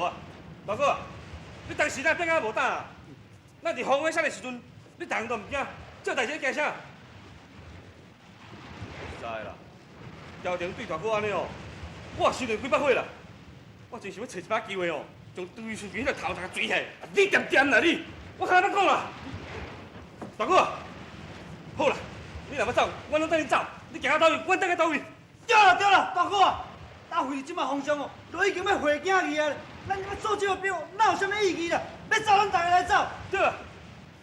啊，大哥，你当时咱变啊无胆啊？咱伫风尾山的时阵，你逐项都唔惊，这代志惊啥？知啦，朝廷对大哥安尼哦，我心里几百火啦。我真想要找一把机会哦，将对书记迄个头头追起来。你掂掂啦你，我看咱讲啦。大哥，好啦，你若要走，我拢等你走。你行到倒位，我等下倒位。对了，大哥啊，大会即摆风向哦，都已经要回京去啊，咱要做这个表，哪有啥物意义啦？要走，咱大家来走。对了。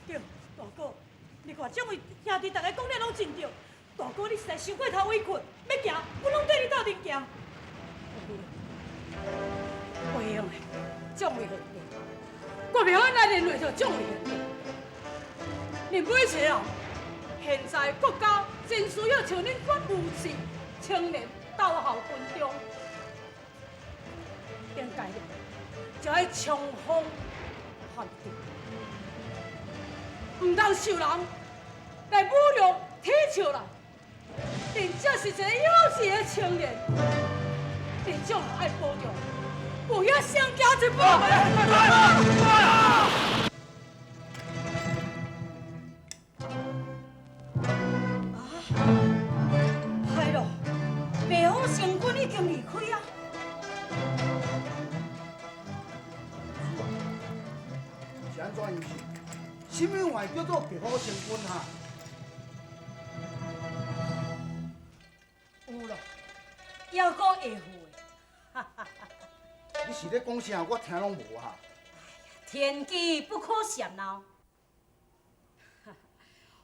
对，大哥，你看这位兄弟大家讲了拢真对。大哥，你实在伤过头委屈，要行，我拢跟你斗阵行。会用的，总会用的。我袂晓咱人类就总会用的。任每一个人，现在国家真需要像恁款有志青年到校军中，应该就要冲锋陷阵，唔通受人来侮辱体笑啦。恁这是一个有志的青年，恁将来爱保重，不要相交一步。歹咯，北方成军已经离开啊。是安怎意思？什么话叫做别好成军哈？有咯，要讲会赴的。你是咧讲啥？我听拢无哈。天机不可泄露。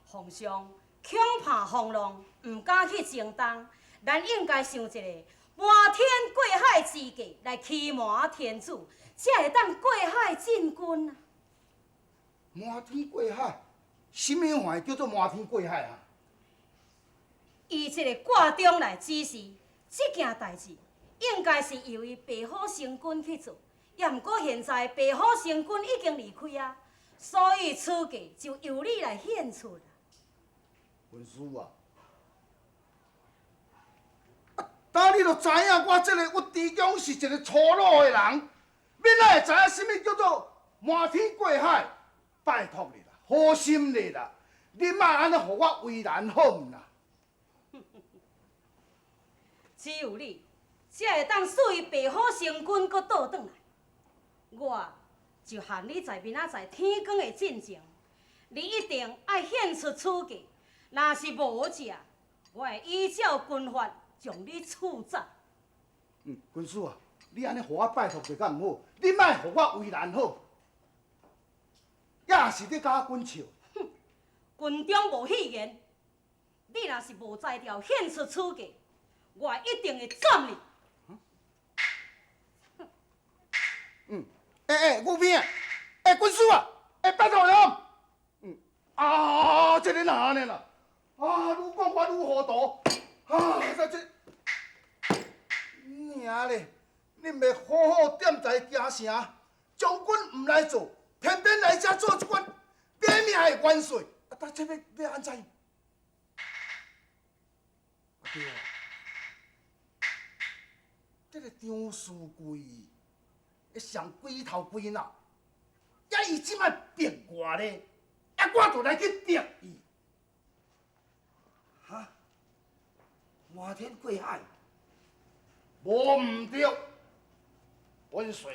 皇上恐怕风浪，唔敢去征东，咱应该想一个瞒天过海之计来欺瞒天子，才会当过海进军啊！瞒天过海，什么话叫做瞒天过海啊？依这个挂中来指示，这件代志应该是由于白虎成军去做，也毋过现在白虎成军已经离开啊，所以此计就由你来献出啦。文书啊，当你就知影我这个吴志强是一个粗鲁的人，你哪会知影什么叫做瞒天过海？拜托你啦，好心你啦，你莫安尼互我为难好唔啦？只有你才会当属于白虎成军搁倒转来，我就限你在明仔载天光的进前，你一定要献出此计。若是无这，我会依照军法将你处斩。军师啊，你安尼互我拜托就敢唔好，你莫互我为难好。也是你甲我军笑。哼，军中无戏言，你若是无才调献出此计，我一定会斩你。吴平，军师啊，拜托侬。这个哪安尼啦？愈讲我愈糊涂。娘嘞！你袂好好踮在京城，将军唔来做，偏偏来遮做一官短命的元帅，这要安怎？对啊，这个张书贵，上鬼头鬼脑，伊即摆逼我咧，我就来去逼伊。瞒天过海，无唔对。元帅，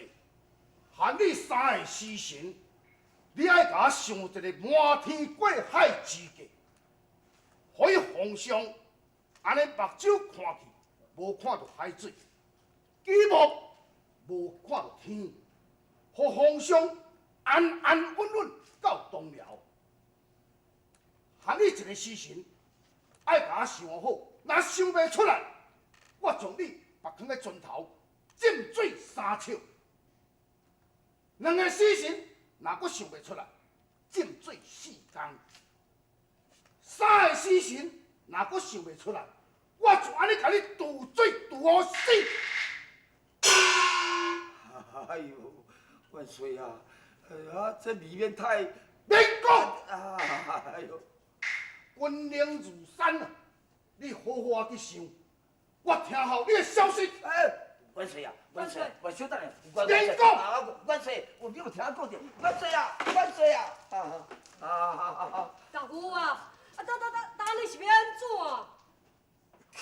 限你3个时辰，你爱甲我想一个瞒天过海之计，互伊皇上安尼目睭看去，无看到海水；耳目无看到天，互皇上安安稳稳到东辽。限你一个时辰，爱甲我想好。若想袂出来，我将你拔放在船头，浸水3尺。2个时辰，若阁想袂出来，浸水4天。3个时辰，若阁想袂出来，我就安尼甲你渡水渡好死。哎呦，元帅啊，这里面太……免讲！哎呦，军令如山啊！你好好去想，我听候你的消息。元帅啊，万岁！万岁！等下，连讲啊！万岁！我没有听讲着，万岁啊！万岁啊！大夫啊，当你是要安怎？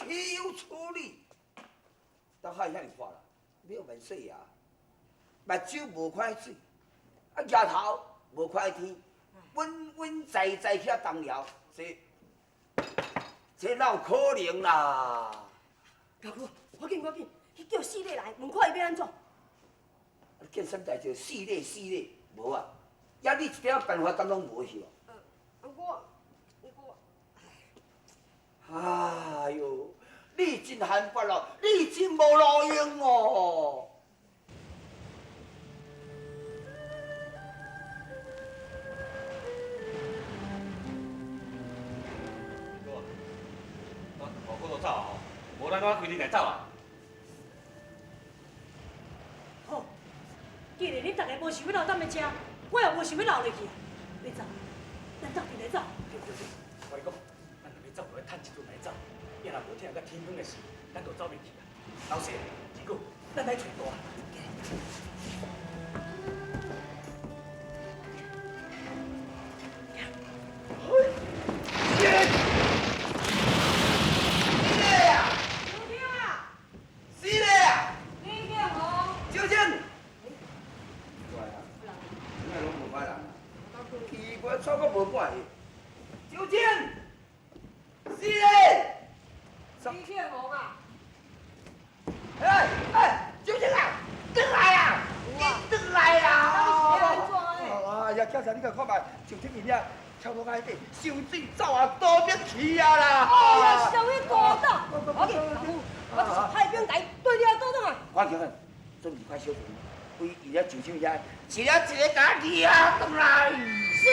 岂有处理？到海遐尼看啦，没有万岁啊！目睭无看水，啊额头无看天，稳稳在在遐动摇，这哪有可能啦？大夫，快紧，去叫四弟来，问看伊要安怎？见什么代志？死咧，无啊！呀，你一点办法敢拢无去哦？哎呦，你真罕发咯，你真无路用哦！我都走哦，无咱我规日来走啊。好，既然你大家无想要留踮咧遮，我也无想要留落去。你走，咱走就来走。我讲，咱若要走，就要趁一阵来走。也若无听到天光的事，咱就走袂去啊。老师，结果咱来找大。错个无怪，九千，是嘞，李建宏啊，九千啊，回来啊，你回来啦！哎呀，警察，你甲看卖，就听伊遐超过海底，上水走啊，倒边去啊啦！哎呀，小一大胆！我去，大夫，我就是派兵来对你啊倒转来。快叫咱准备快小船，为伊遐上手遐，一个甲掠转来。是。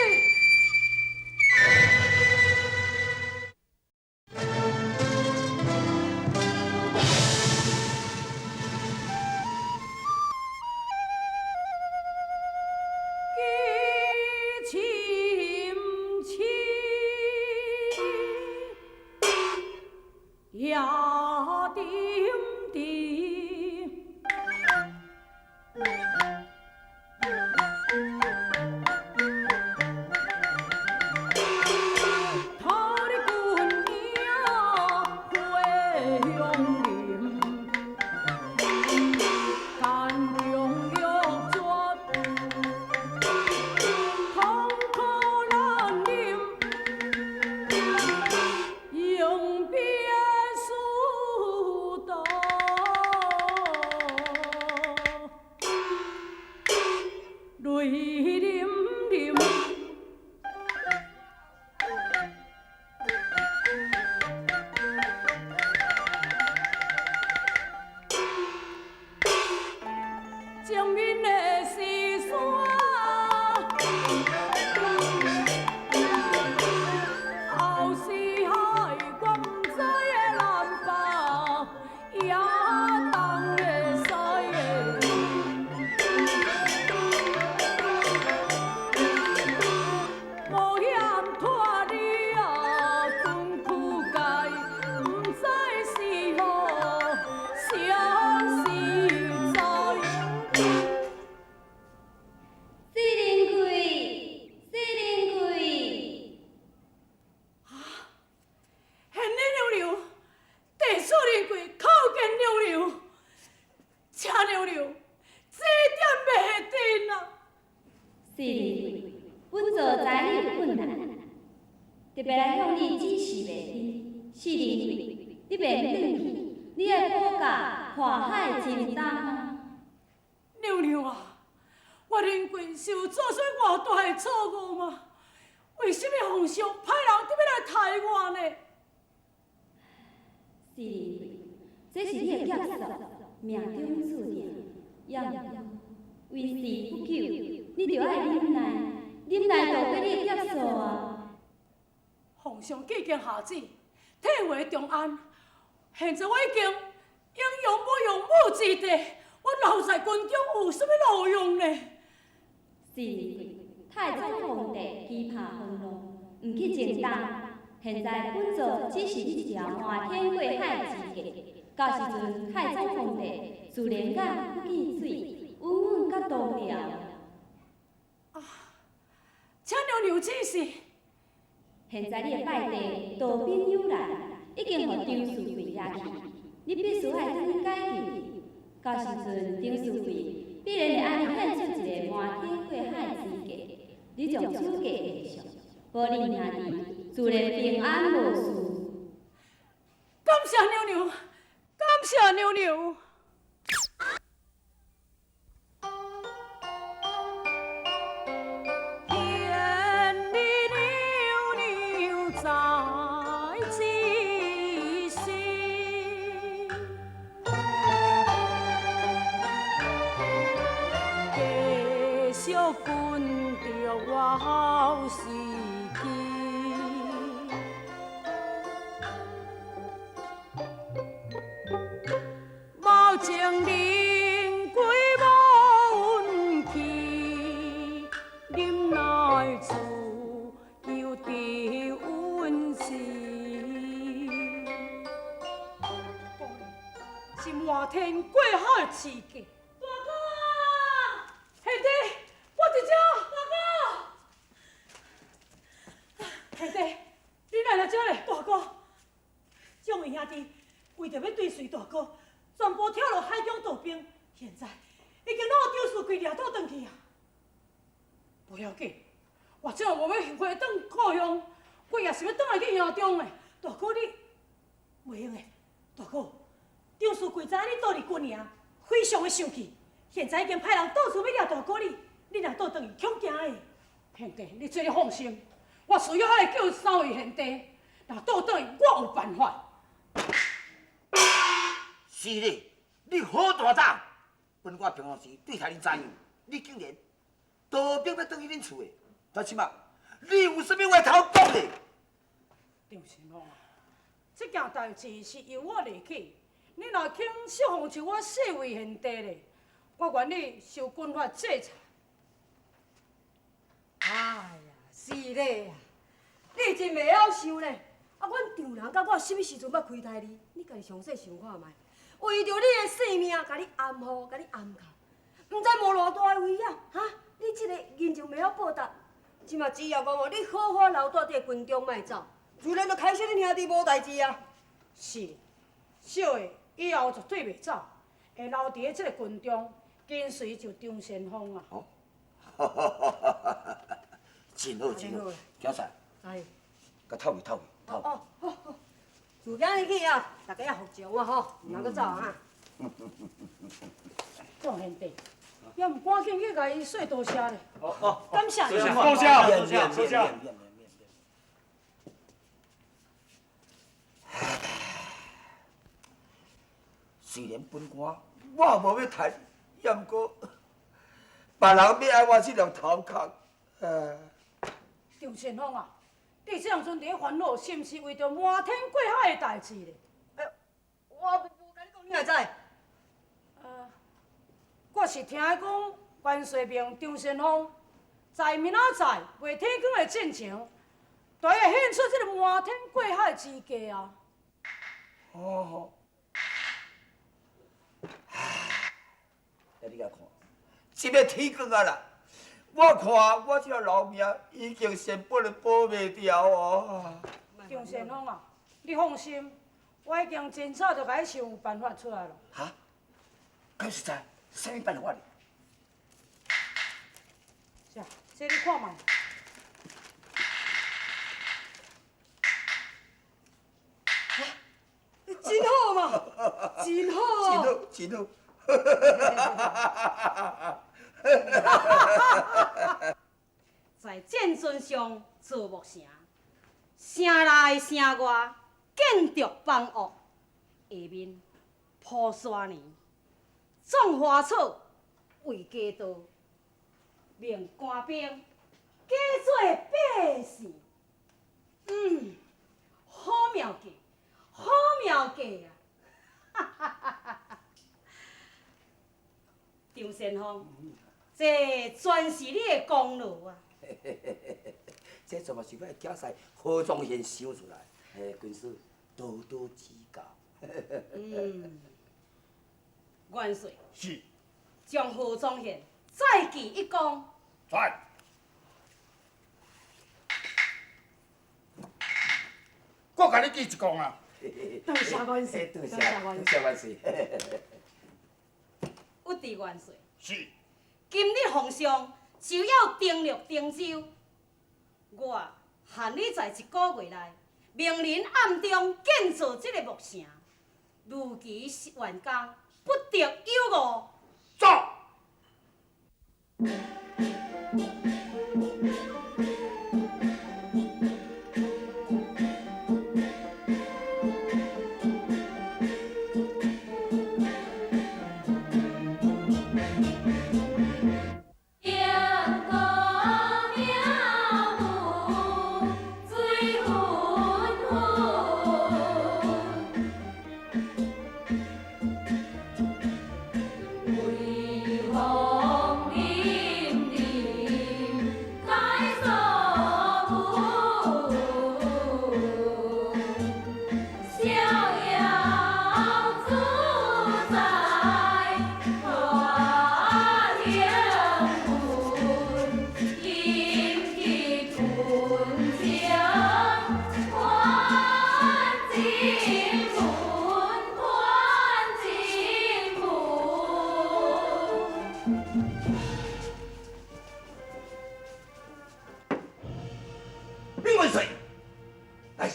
特别来向你指示袂听，四年岁，你袂转去，你的保甲看海真重啊！娘娘啊，我林贵是有做错偌大的错误吗？为什么皇上派人特别来杀我呢？四年岁，这是你的劫数，命中注定，要为时不久，你就爱忍耐，忍耐度过你的劫数啊！皇上既经下旨，退回长安，现在我已经英勇不用武之地，我留在军中有什么路用呢？是，太祖皇帝期盼昏路，唔去征东。现在本座只是一条换天过海之计，到时阵海藻丰地，自然甲不见水，稳稳甲度了。请娘娘指示。现在你的拜地道宾有来，已经互张士贵抓去，你必须爱替伊解救。到时阵张士贵必然会安尼献出一个瞒天过海的之计，你将此计下上，保你兄弟自然平安无事。感谢娘娘，感谢娘娘。分着我好时机，无情人归无运气，忍耐住又得运气，是满天过海的奇迹。大哥，兄弟。我伫遮，大哥，兄弟，你来到遮咧？大哥，众位兄弟为着要追随大哥，全部跳落海中逃兵，现在已经拢有张士贵掠倒转去啊！不要紧，我正无要回转故乡，我也是要转来去营中的。大哥你袂用的，大哥，张士贵知影你倒伫军营，非常的生气，现在已经派人到处要掠大哥你。你若倒转去，恐惊的。兄弟，你做你放心，我需要爱叫3位兄弟，若倒转去，我有办法。是咧，你好大胆！本我平常时对待你怎样，你竟然逃兵要转去恁厝的，但是嘛，你有啥物话通讲的？张成龙啊，这件代志是由我立起，你若肯释放像我4位兄弟咧，我愿意受军法制裁。哎呀，是咧啊，你真袂晓想咧。啊，阮丈人甲我什么时阵捌亏待你？你家己详细想看卖。为着你的性命，甲你暗护，甲你暗靠，毋知无偌大的危险，哈！你这个人情袂晓报答，即嘛只要讲哦，你好好留在这个军中莫走，自然就开始恁兄弟无代志啊。是，小的以后绝对袂走，会留伫咧这个军中，跟随就张先锋啊。真好，真好，行噻，哎，甲透去透去透。好，自今日起啊，大家也服从啊吼，毋通搁走啊。众兄弟，也毋赶紧去甲伊说多谢咧。哦，感谢你。收下，免收下，收下。虽然本官我无要谈，也毋过别人要爱我这条头壳，张先锋啊，你这样阵伫咧烦恼，是毋是为着瞒天过海的代志咧？我无甲你讲，你哪知？我是听讲袁世明张先锋在明仔载卖天光的进程，就会献出这个瞒天过海的之计啊！哦，你甲看，即要天光啊啦！我看我这条老命已经先本保袂掉哦。张先锋啊，你放心，我已经真早就甲你想办法出来了。哈？敢实在？啥物办法呢？是啊，这你看卖。真好嘛，真好。真好，真好。在战阵上做木城，城内城外建筑房屋，下面铺沙泥，种花草，为家道，命官兵，假做百姓。好妙计，好妙计啊！张先锋，这全是你的功劳啊！这全部是我的囝婿何忠贤想出来，军师多多指教。元帅是，将何宗宪再记一功。在。我甲你记一讲啊。多谢元帅，多谢多谢元多帅。谢元帅。有弟元帅，是。今日皇上就要登陆汀州，我限你在一个月内，命令暗中建造这个木城，如期完工，不得有误。走。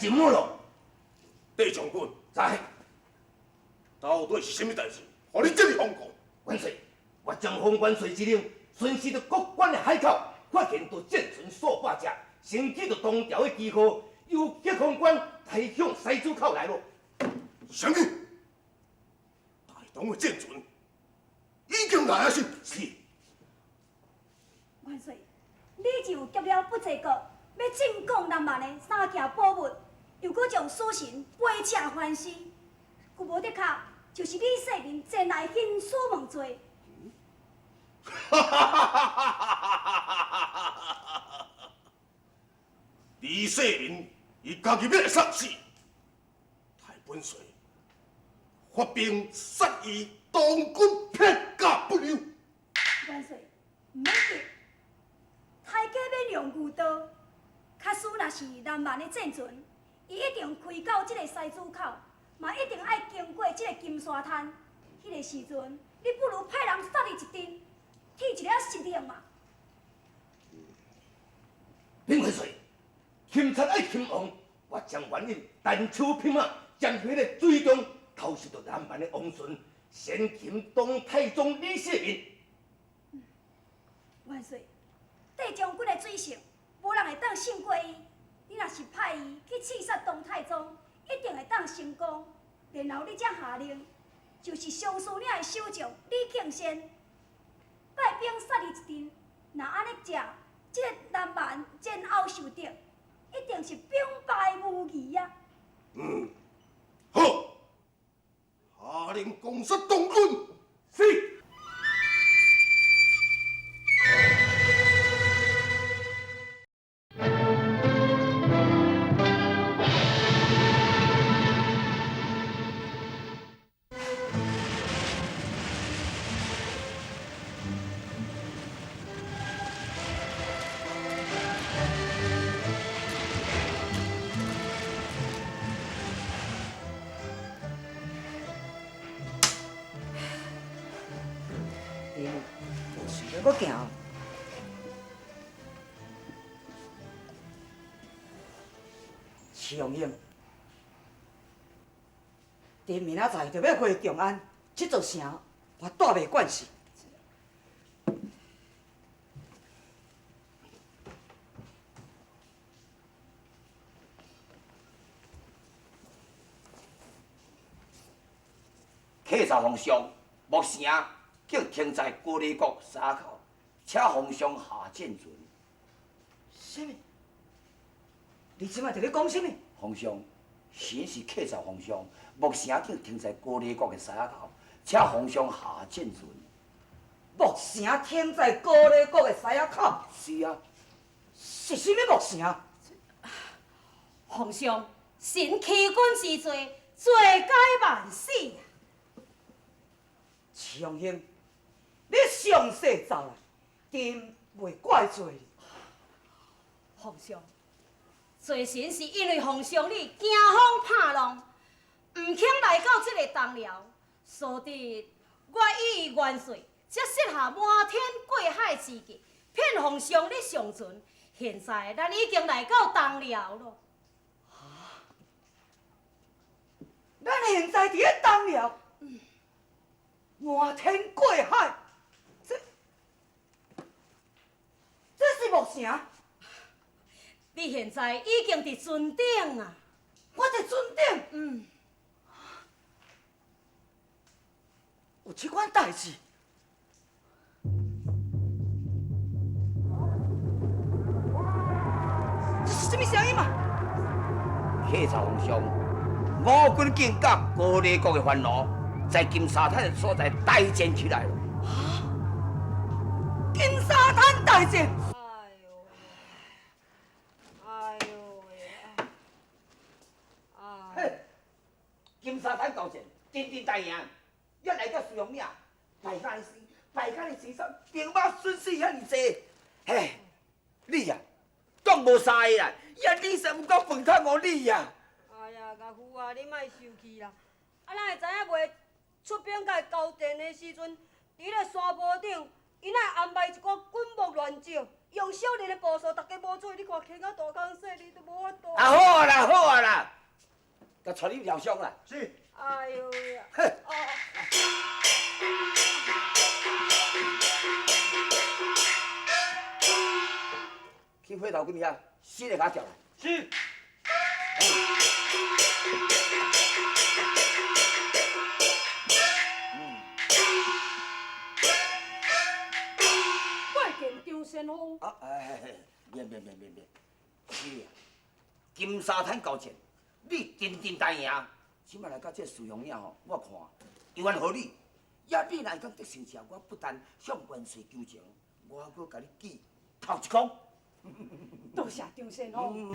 什么咯？帝将军，在，到底是什么代志？互你这么疯狂？元帅，我将奉元帅之令，巡视着各关的海口，发现都舰船数百只，升起着东条的旗号，由吉空关抬向西子口来咯。什么？大东的舰船已经来啊！是。元帅，你就劫了不济个，要进贡南蛮的三件宝物，又搁将死神背车还尸，故无得卡，就是你世民前来兴所问罪。李世民伊家己要来杀死，太本帅发兵杀伊，当军撇甲不留。元帅，唔免急，太监要用牛刀，假使若是南蛮的舰船，伊一定开到这个西子口，嘛一定爱经过这个金沙滩。迄个时阵，你不如派人杀你一阵，替一个实令嘛。禀元帅，钦察爱钦王，我将原令单手匹马，将迄个最终偷袭到南蛮的王孙，先擒东太宗李世民。元帅，帝将军的罪行，无人会当胜过伊。你若是派伊去刺杀东太宗，一定会当成功。然后你才下令，就是尚书领的首长李庆先带兵杀你一阵。若安尼食，这个南蛮前后受敌，一定是兵败无疑啊！好，下令攻杀东军。是。搁行。长英，伫明仔载就要回长安，这座城我带袂惯势。客朝皇上，目前竟停在高丽国沙口，请皇上下舰船。什么？你即摆伫咧讲什么？皇上，神是客朝皇上，目前竟停在高丽国的沙口，请皇上下舰船。木城停在高丽国的沙口？是啊。是什么木城？皇上，神欺君之罪，罪该万死啊！长兄，你上世走来，定袂怪罪你。皇上，罪臣是因为皇上你惊风怕浪，唔肯来到这个东辽，所以我以元帅才设下瞒天过海之计，骗皇上你上船。现在咱已经来到东辽了。咱现在伫咧东辽，瞒天过海，这是目城。你现在已经伫船顶啊！我伫船顶，有这款代志。这是什么声音嘛？客朝皇上，五军竟甲高丽国的烦恼，在金沙滩的所在大战起来了。金沙滩大战！嘿，金沙滩大战，真正大赢，一来到苏阳岭，败家的死，败家的死伤，兵马损失遐尼济。嘿，你呀，当无三个啦，你是毋够饭汤互你呀。哎呀，家父啊，你莫生气啦。啊，咱会知影袂？出兵甲伊交战的时阵，伫咧山坡顶，伊若安排一寡滚木乱石，用少年的步数，大家无做，你看轻啊大工细，你都无法度。啊好啊啦，好啊啦，甲带你疗伤啦。是。哎呦呀！嘿。去火头军遐，死个甲叫来。是。拜见张先锋。啊，免，是啊，金沙滩交战，你真正大赢。即摆来到这苏阳岭吼，我看冤何你，也你若讲得成事，我不但向元帅求情，我还阁甲你记头一空。多谢张先锋。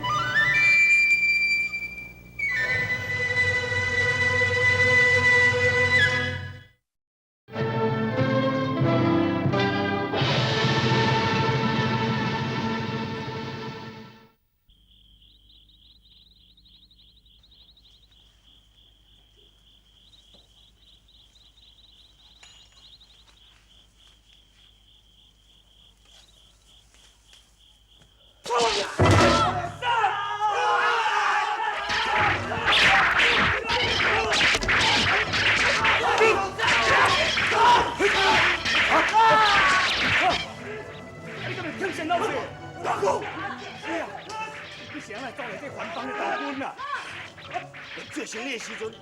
做生意的时阵，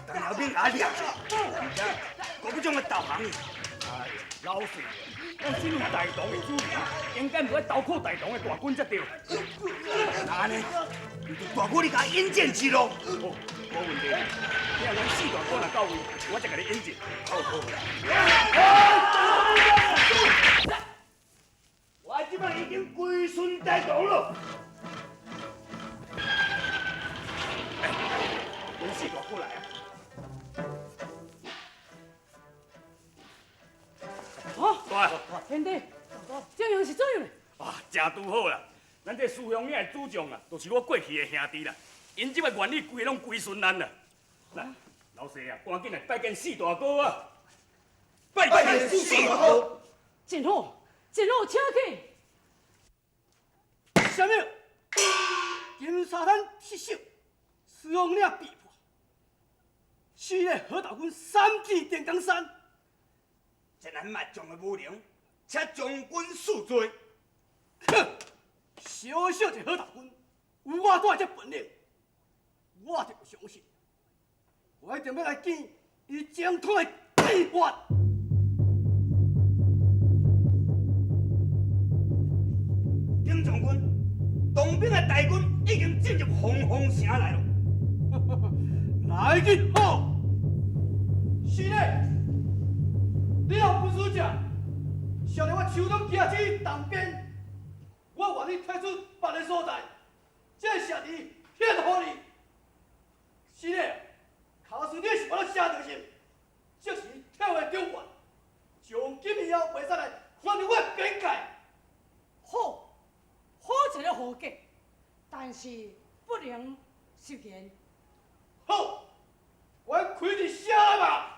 当然免压力，而且各不种的导航。哎，老师，咱身为大唐的主人，应该唔爱投靠大唐的大军才对。那安尼，就大哥你甲引荐之路。好，无问题。听咱四大哥若到位，我再甲你引荐。好。我即摆已经归顺大唐了。阮四大哥来啊！大天帝，这样是怎样嘞？啊，真拄好啦！咱这苏阳岭的主将啊，就是我过去的兄弟啦。因即摆愿意规拢归顺咱啦。来，老师啊，赶紧来拜见四大哥啊！拜见四大哥。真好，真好，请起。什么？金沙滩失守，苏阳岭被破，是个何大军3骑电江山，这咱蛮将的无能，且将军恕罪。哼！小小一何大军，有我带这本领，我就不相信。我一定要来见伊征讨的计划。丁将军，东边的大军已经进入洪峰城来了。来日好，是嘞。你若不输者，上来我手中举起东边，我愿意退出别个所在，这谢你，献乎你。是嘞，卡水你是我写着心，即时跳下中原，从今以后袂使来反正我边界。好，好一个好计，但是不能实现。好，我开日写吧。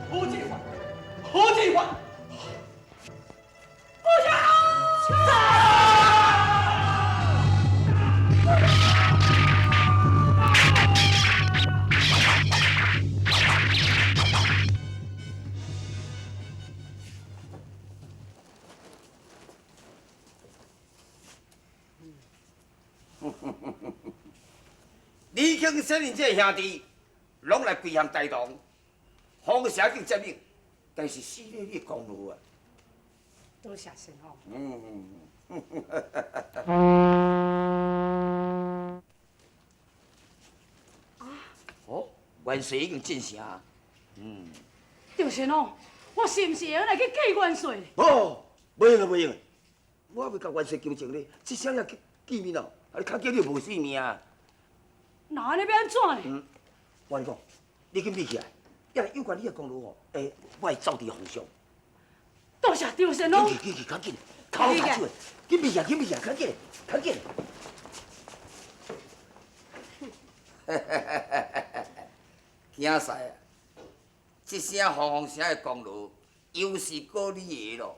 好计划，好计划。李庆生因这兄弟，拢来归降大同，黄社经接应，但是死了你功劳啊！多谢先哦。哦，元帅已经进城。张先哦，我是毋是会来去见元帅？哦，袂用袂用，我要甲元帅求情咧，这声也见面哦，啊你较叫你无性命啊！那安尼要安怎呢？我跟你讲，你紧闭起来，要来有关你的功劳哦，我会走地方向。多谢张先哦。紧去，赶紧，头头手的，紧闭起来，赶紧，赶紧。囝婿啊，这声红红声的功劳，又是过你的咯。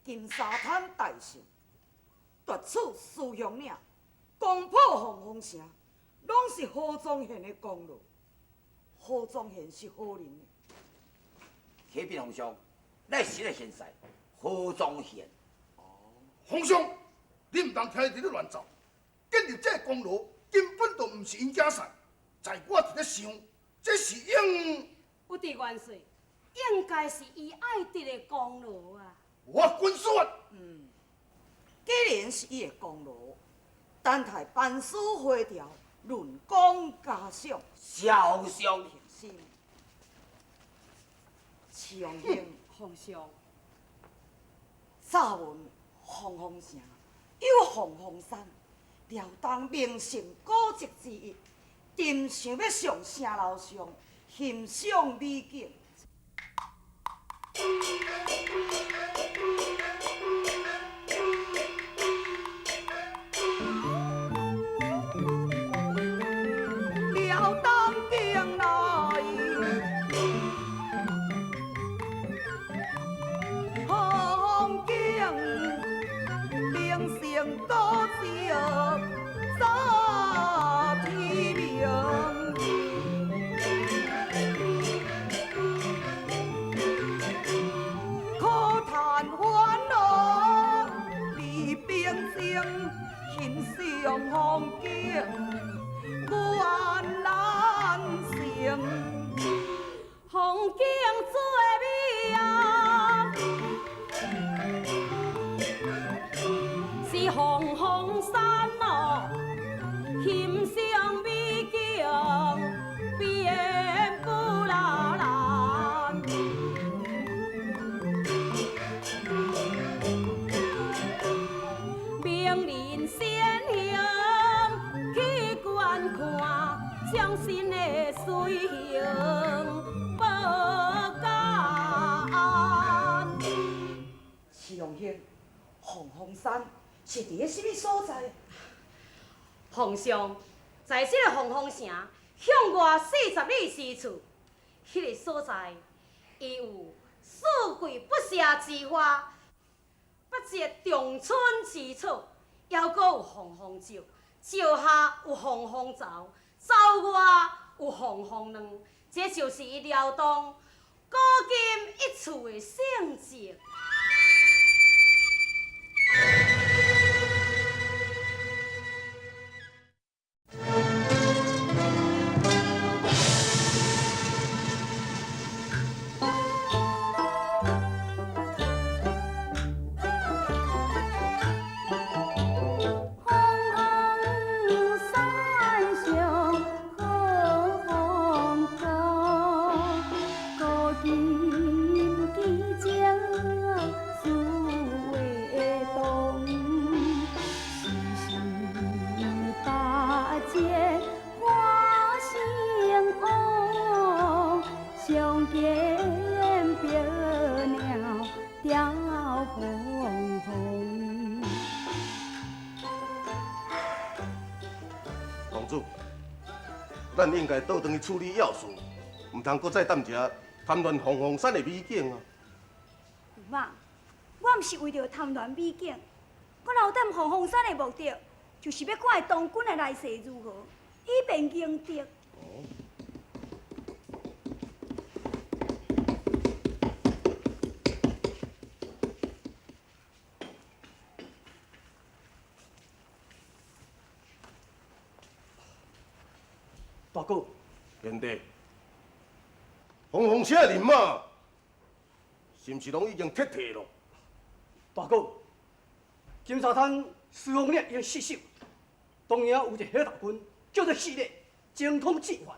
金沙滩大胜，夺取苏乡岭，攻破凤凰城，拢是何宗宪的功劳。何宗宪是好人呢。启禀皇上，乃是个贤婿，何宗宪。皇上，你唔当听伊伫咧乱造，建立这个功劳根本就唔是因家产，在我伫咧想，这是应有伫元帅，应该是伊爱得的功劳啊。我军说。既然是伊的功劳，等待班师回朝，论功嘉赏，肖像平心。长兴皇上，早闻凤凰城有凤凰山，了当名胜古迹之一，真想要上城楼上欣赏美景。了当境内，风景名胜古迹早天明。可叹烦恼离边境，欣赏风景愿难成。风景最美啊，是凤凰山哦，欣赏美景遍布拉兰。名人先行去观看，将新的水行报感。长兴凤凰山是伫咧什么所在？皇上，在这个凤凰城向外40里之处，迄个所在，伊有四季不谢之花，不折中春之草，还阁有凤凰石，石下有凤凰巢，巢外有凤凰卵，这就是伊辽东古今一处的圣迹。间别鸟调红红。公主，咱应该倒转去处理要事，唔通搁再谈遮谈论凤凰山的美景啊！舅妈，我毋是为着贪恋美景，我留踮凤凰山的目的，就是要看当军的来势如何，以便赢得。大哥，贤弟，凤凰社的人马是毋是拢已经撤退了？大哥，金沙滩四方烈已经失守，东营有一个黑道军叫做系列精通计划，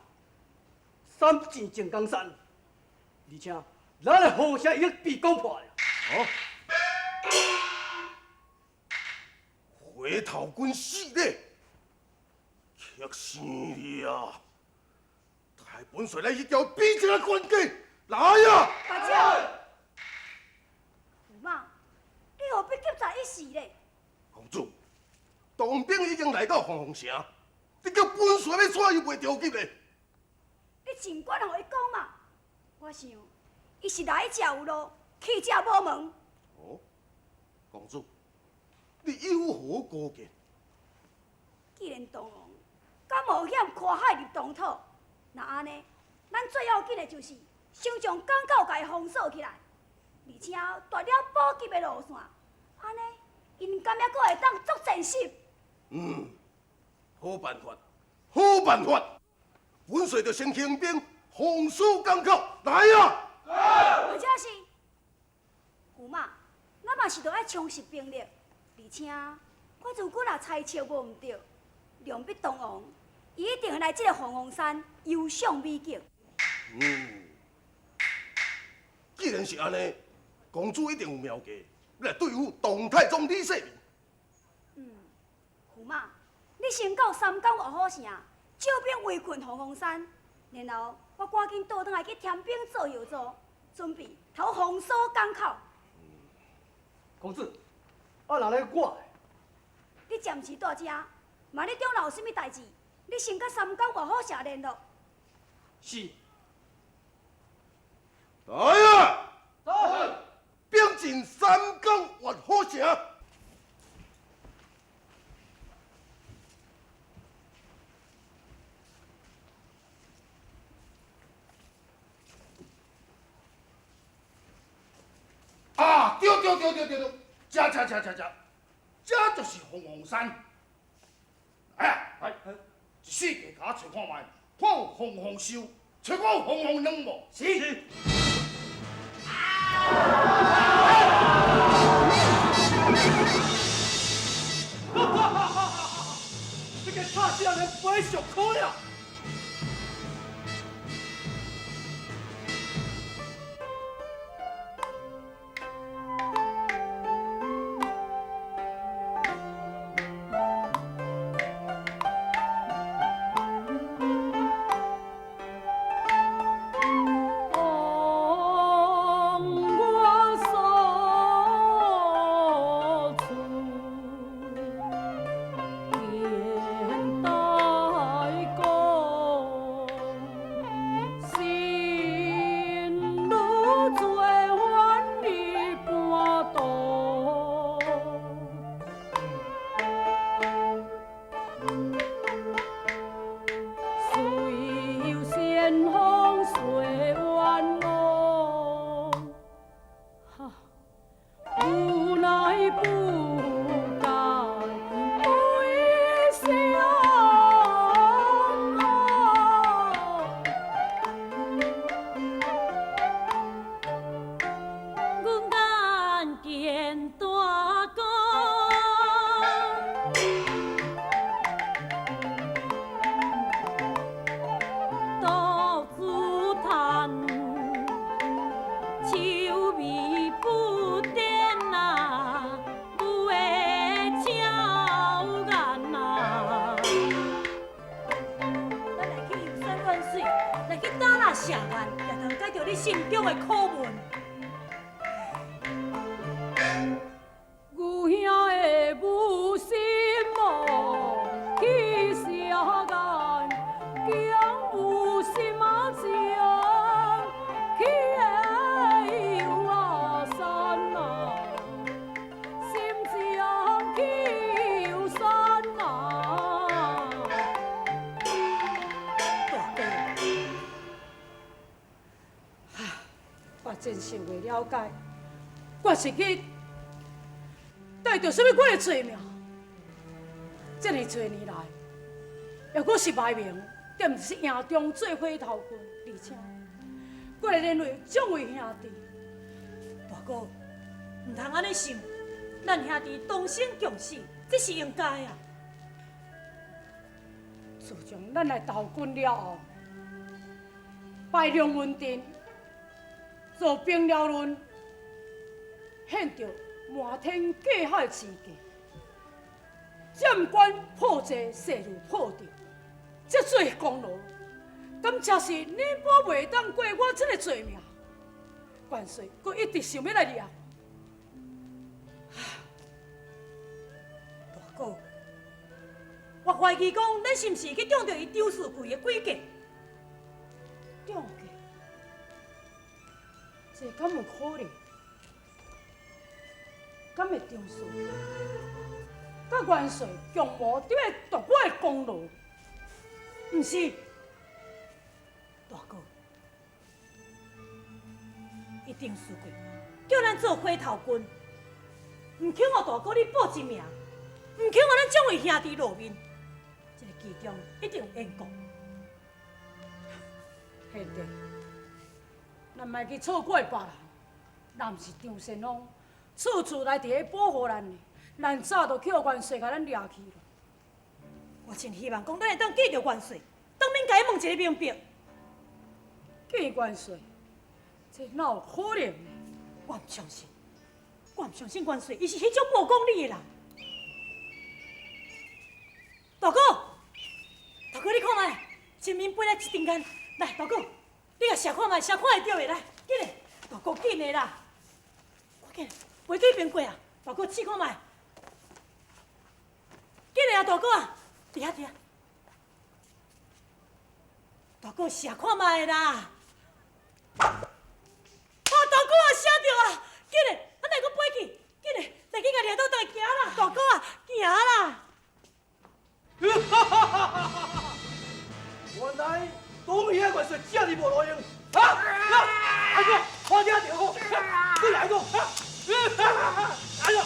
三进井冈山，而且咱的凤凰社已经被攻破了。哦，回头军系列，确实了。大本帅来一条比这个关键，来呀！大姐，舅妈，你何必急在一时呢？公主，当兵已经来到凤凰城，你叫本帅要怎又袂着急嘞？你尽管互伊讲嘛。我想，伊是来者有路，去者无门。哦，公主，你有何高见？既然东王敢冒险跨海入东土，那安尼，咱最要紧的就是先将港口甲伊封锁起来，而且断了补给的路线，安尼因敢还阁会当作战心。好办法，好办法！本帅就先兴兵封锁港口，来呀！或者是，舅妈，咱嘛是着爱充实兵力，而且我如果若猜测无毋对，梁必东王伊一定会来这个凤凰山游赏美景。既然是安尼，公主一定有妙计，来对付董太宗李世民。舅妈，你先到三江外好城，招兵围困凤凰山，然后我赶紧倒转来去添兵做药助，准备投封锁港口。公子，啊，哪来我？你暂时在这，万一中若有啥物代志，你先甲三江外好社联络。是。来呀！来！兵进三江越好城。啊，对，这，这就是凤凰山。哎呀，来，一世界甲我找看卖，看有凤凰寿，找我有凤凰两无？是。这个差劲人不会小哭呀！哦。心中的苦闷。牛兄的母心哦，去相眼，将有心啊情，去的游啊山啊，心情去游山啊。大哥，我真是未了解，我是去带着什么鬼的罪名？这么多年来，要我是卖名，踮是营中做火头军，而且我会认为众位兄弟，大哥，唔通安尼想，咱兄弟同生共死，这是应该啊。自从咱来投军了后，败良文定，做兵了论，献着满天过海之计，占关破阵，势如破竹，这做功劳，敢真是你我袂当过我这个罪名？元帅，我一直想要来抓。大哥，我怀疑讲，咱是毋是去中着伊丢书柜的诡计？中计，这敢有可能？敢会中书？甲元帅共谋伫要夺我的功劳？毋是，大哥，一定输过，叫咱做火头军，毋肯互大哥你保一命，毋肯互咱众位兄弟露面，这个其中一定有因果。兄弟，咱莫去错怪别人，咱毋是张先锋，处处来伫咧保护咱的，咱早就叫元帅甲咱抓去了。我真希望讲，咱会当记着元帅，当面甲伊问一个明白。记元帅，这哪有可能呢？我毋相信，我毋相信元帅，伊是迄种无讲理的人。大哥，大哥，你看卖，前面飞来一阵烟，来，大哥，你甲射看卖，射看会着的，来，紧的，大哥，紧的啦，快紧，飞对面过啊，大哥，试看卖，紧的啊，大哥啊，伫遐伫遐，大哥射看卖啦。大哥啊，写着啊！紧的，咱来个飞去，紧的，来去甲掠倒倒行啦！大哥啊，行啦！原来东野元帅这里无路用，哎呦，看见着我，你来个，哎呦，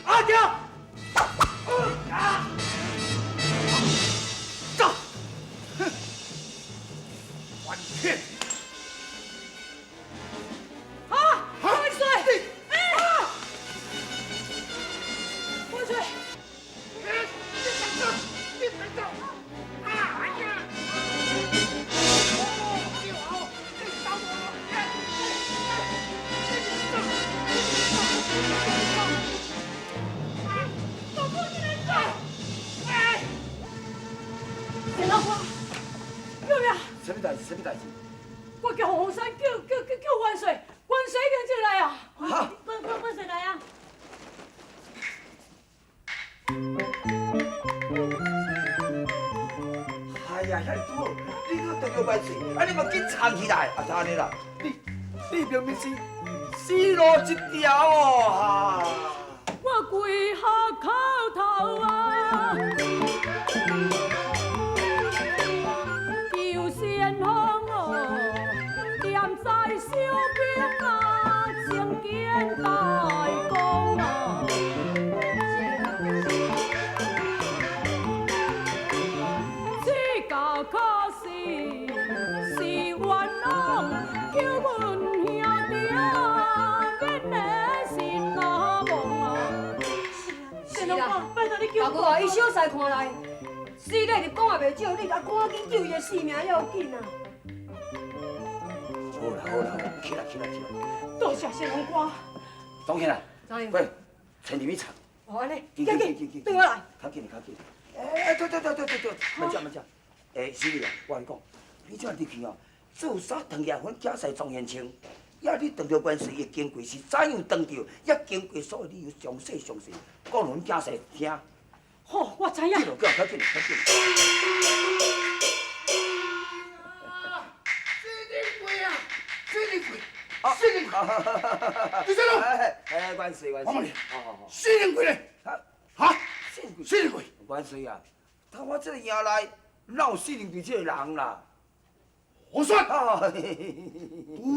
阿强，走，完天。元帅，元帅，田老瓜，救命！什么代志？什么代志？我叫洪山救元帅，元帅已经进来啊！哈！元帅来啊！哎呀，遐多，你搁得着元帅，啊你嘛紧藏起来，啊安尼啦，你明明是死路一条哦哈！我跪下叩头啊！求先锋哦，念在小兵啊，情见大功啊！这家可是冤枉，叫阮兄弟啊，免的心难忘啊！是啦，大哥啊，伊小婿看来，死咧入讲也袂少，你甲赶紧救伊的性命要紧啊！好啦好啦，起来起来起来，多谢先锋官。当起来，知影喂，穿入去藏，哦安尼，紧紧紧，对我来。较紧较紧。哎，对，慢只慢只，是哩啊，我跟你讲，你这样入去哦，做啥唐叶粉假赛庄贤清，也你当着元帅的经过是怎样当着，也经过所有理由详细详细，讲阮假赛听。好，我知影。快点，快点，快点！死人鬼！你在哪？哎，元帅，元帅。王猛，好。死人鬼嘞！哈？死人鬼！元帅啊，他我这个营内哪有死人鬼这个人啦？胡说！拄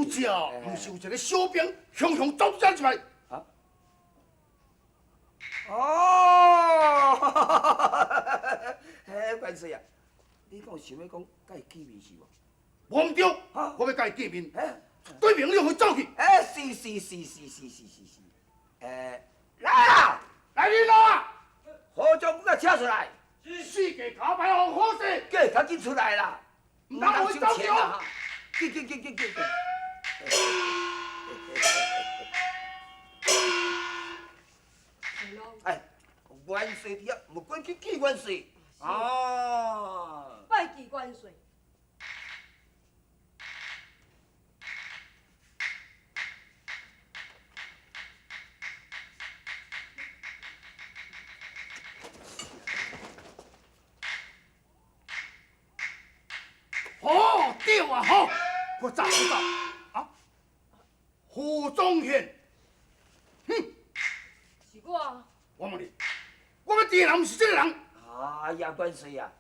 只不是有一个小兵雄雄走出来？啊？哦！哎，元帅啊，你讲想要讲甲伊见面是无？无唔对，我要甲伊见面。对面你会走去？哎，是。来啦！来人啦！何将军啊，请出来！世界卡牌红好势，叫赶紧出来啦！唔通我走钱啊！紧！哎，元帅弟啊，莫管去见元帅啊！拜见元帅。好，对啊，好，我走啊！胡宗宪，哼，是我。我问你，我要敌人，唔是这个人。哎呀，元帅啊，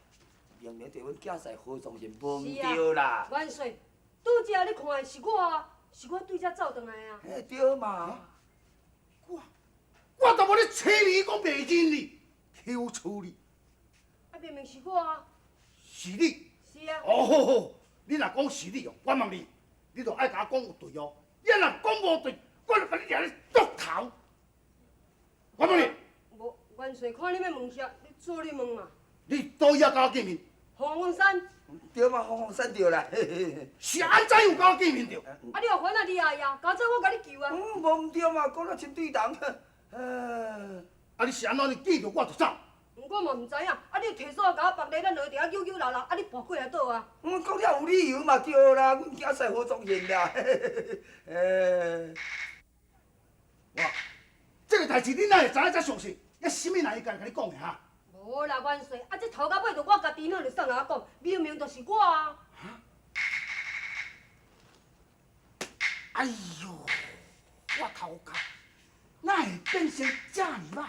明明对阮囝婿何宗宪无对啦。元帅，拄只你看的是我啊，是我对遮走转来啊。哎，对嘛。我都无咧找你讲袂认你，挑处你。啊，明明是我啊。是你。是啊。哦，你若讲是你哦，我问你，你就爱甲我讲有对哦。你若讲无对，我就甲你掠咧剁头。我问你。无，元帅看你要问啥，你做你问嘛。你倒要甲我见面？凤凰山。对嘛，凤凰山对啦。是安怎有甲我见面着？啊，你又烦啊你阿爷，刚才我甲你救啊。无唔对嘛，讲了亲对人。啊，你是安怎你见着我就走？我嘛唔知影，啊你提手甲我绑咧，咱落地啊扭扭啦啦，啊你爬过来倒啊。讲了有理由嘛，对啦，阮囝婿何宗宪啦。哇，这个代志你哪会知影遮详细？也什么人会甲你讲的哈？无啦，元帅，啊这头到尾就我家己哪就送人讲，明明就是我啊。哎呦，我头壳哪会变成这样歹？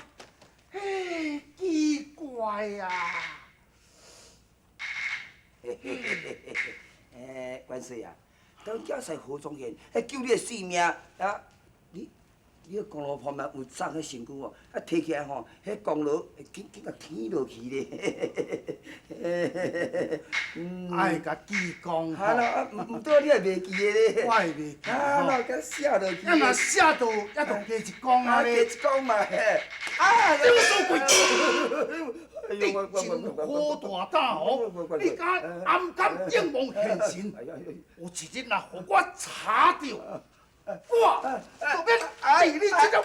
嘿，奇怪呀！元帅啊，当囝婿何宗宪，救你的性命啊！你个公路旁边有送迄身躯哦，啊摕起来吼，迄公路紧甲天落去咧。爱甲记讲哈啦，唔对，你会袂记的咧。我会袂记啊，那甲写落去。啊，若写到，也着加一讲啊咧。加一讲嘛，啊，你所贵，你真好大胆哦！你敢暗敢应梦现神，有一日若互我查到，我就免治你这种。